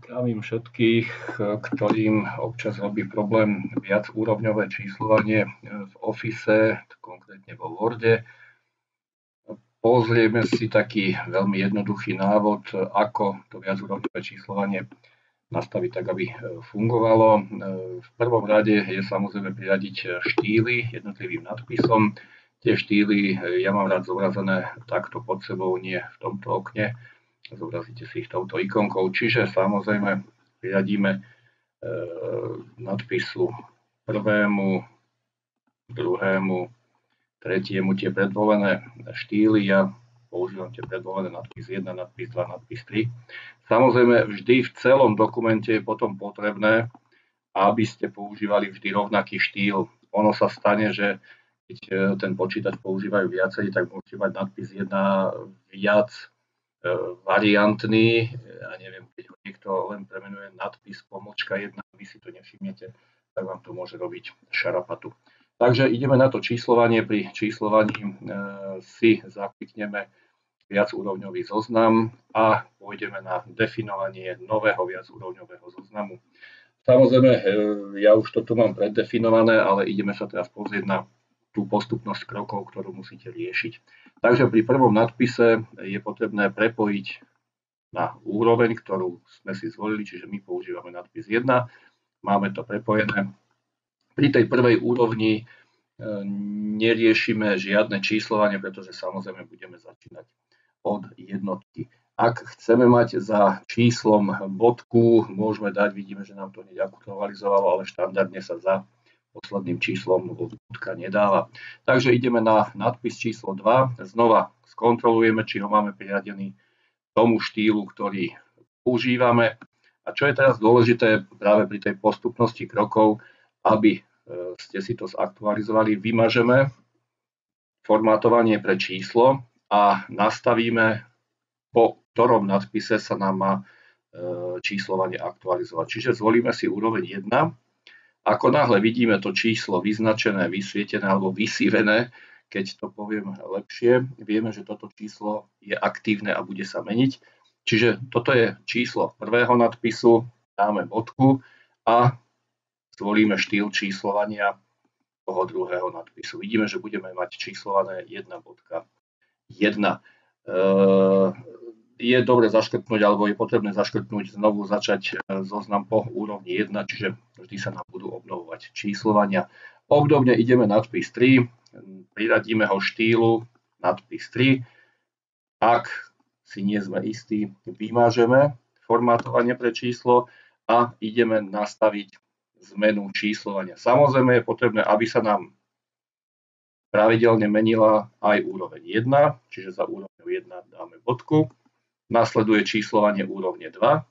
Zdravím všetkých, ktorým občas robí problém viacúrovňové číslovanie v Office, konkrétne vo Worde. Pozrieme si taký veľmi jednoduchý návod, ako to viacúrovňové číslovanie nastaviť tak, aby fungovalo. V prvom rade je samozrejme priradiť štýly jednotlivým nadpisom. Tie štýly ja mám rád zobrazené takto pod sebou, nie v tomto okne. Zobrazíte si ich touto ikonkou, čiže samozrejme priradíme nadpisu prvému, druhému, tretiemu tie predvolené štýly. Ja používam tie predvolené nadpis 1, nadpis 2, nadpis 3. Samozrejme vždy v celom dokumente je potom potrebné, aby ste používali vždy rovnaký štýl. Ono sa stane, že keď ten počítač používajú viacerí, tak môžete mať nadpis 1 viac variantný, ja neviem, keď ho niekto len premenuje nadpis pomočka 1, vy si to nevšimnete, tak vám to môže robiť šarapatu. Takže ideme na to číslovanie. Pri číslovaní si zaklikneme viacúrovňový zoznam a pôjdeme na definovanie nového viacúrovňového zoznamu. Samozrejme, ja už to tu mám preddefinované, ale ideme sa teraz pozrieť na tú postupnosť krokov, ktorú musíte riešiť. Takže pri prvom nadpise je potrebné prepojiť na úroveň, ktorú sme si zvolili, čiže my používame nadpis 1, máme to prepojené. Pri tej prvej úrovni neriešime žiadne číslovanie, pretože samozrejme budeme začínať od jednotky. Ak chceme mať za číslom bodku, môžeme dať, vidíme, že nám to neaktualizovalo, ale štandardne sa za posledným číslom bodka nedáva. Takže ideme na nadpis číslo 2. Znova skontrolujeme, či ho máme priradený tomu štýlu, ktorý používame. A čo je teraz dôležité práve pri tej postupnosti krokov, aby ste si to zaktualizovali, vymažeme formátovanie pre číslo a nastavíme, po ktorom nadpise sa nám má číslovanie aktualizovať. Čiže zvolíme si úroveň 1. Ako náhle vidíme to číslo vyznačené, vysvietené alebo vysívené, keď to poviem lepšie, vieme, že toto číslo je aktívne a bude sa meniť. Čiže toto je číslo prvého nadpisu, dáme bodku a zvolíme štýl číslovania toho druhého nadpisu. Vidíme, že budeme mať číslované 1.1. Je dobre zaškrtnúť, alebo je potrebné zaškrtnúť, znovu začať zoznam po úrovni 1, čiže vždy sa nám budú obnovovať číslovania. Obdobne ideme nadpis 3, priradíme ho štýlu nadpis 3. Ak si nie sme istí, vymážeme formátovanie pre číslo a ideme nastaviť zmenu číslovania. Samozrejme je potrebné, aby sa nám pravidelne menila aj úroveň 1, čiže za úroveň 1 dáme bodku. Nasleduje číslovanie úrovne 2,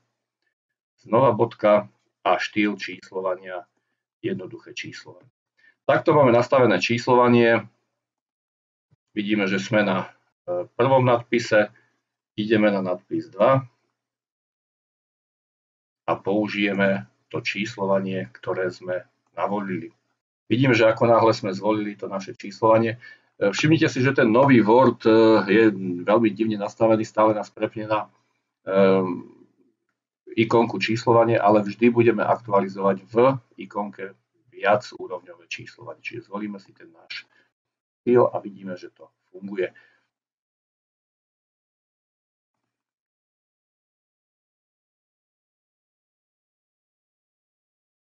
znova bodka a štýl číslovania jednoduché číslovanie. Takto máme nastavené číslovanie. Vidíme, že sme na prvom nadpise, ideme na nadpis 2 a použijeme to číslovanie, ktoré sme navolili. Vidím, že ako náhle sme zvolili to naše číslovanie, všimnite si, že ten nový Word je veľmi divne nastavený, stále nás prepne na ikonku číslovanie, ale vždy budeme aktualizovať v ikonke viacúrovňové číslovanie. Čiže zvolíme si ten náš štýl a vidíme, že to funguje.